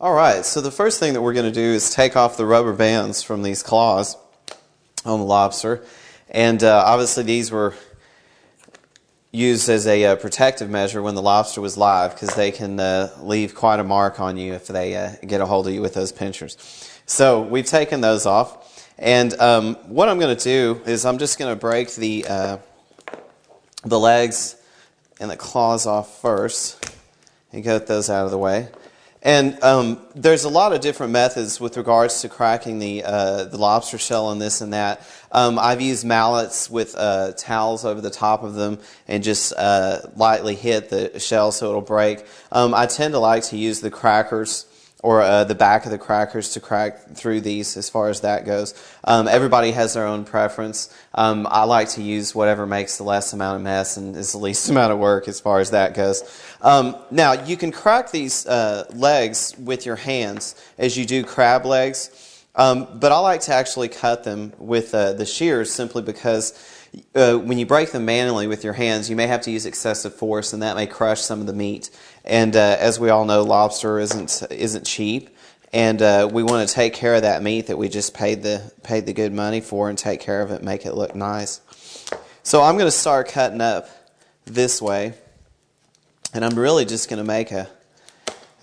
Alright, so the first thing that we're going to do is take off the rubber bands from these claws on the lobster. And obviously these were used as a protective measure when the lobster was live, because they can leave quite a mark on you if they get a hold of you with those pinchers. So we've taken those off. And what I'm going to do is I'm just going to break the legs and the claws off first and get those out of the way. And there's a lot of different methods with regards to cracking the lobster shell and this and that. I've used mallets with towels over the top of them and just lightly hit the shell so it'll break. I tend to like to use the crackers or the back of the crackers to crack through these as far as that goes. Everybody has their own preference. I like to use whatever makes the less amount of mess and is the least amount of work as far as that goes. Now, you can crack these legs with your hands as you do crab legs, but I like to actually cut them with the shears simply because when you break them manually with your hands, you may have to use excessive force, and that may crush some of the meat. And as we all know, lobster isn't cheap, and we want to take care of that meat that we just paid the good money for, and take care of it, make it look nice. So I'm going to start cutting up this way, and I'm really just going to make a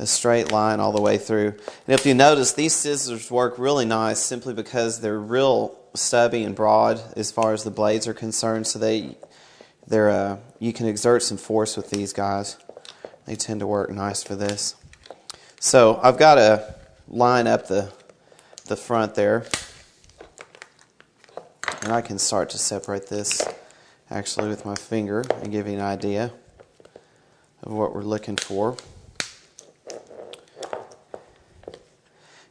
straight line all the way through. And if you notice, these scissors work really nice simply because they're real stubby and broad as far as the blades are concerned, so you can exert some force with these guys. They tend to work nice for this. So I've got to line up the front there, and I can start to separate this actually with my finger and give you an idea of what we're looking for.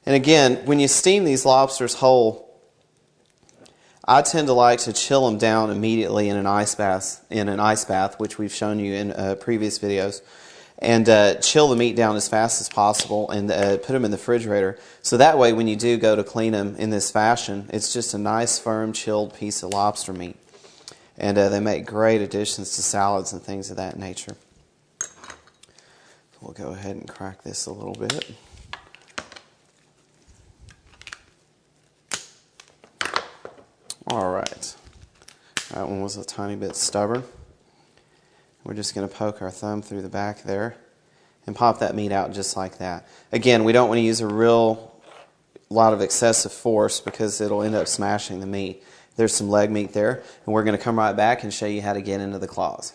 And again, when you steam these lobsters whole, I tend to like to chill them down immediately in an ice bath, which we've shown you in previous videos, and chill the meat down as fast as possible and put them in the refrigerator. So that way, when you do go to clean them in this fashion, it's just a nice, firm, chilled piece of lobster meat. And they make great additions to salads and things of that nature. We'll go ahead and crack this a little bit. Alright, that one was a tiny bit stubborn. We're just going to poke our thumb through the back there and pop that meat out just like that. Again, we don't want to use a lot of excessive force because it'll end up smashing the meat. There's some leg meat there, and we're going to come right back and show you how to get into the claws.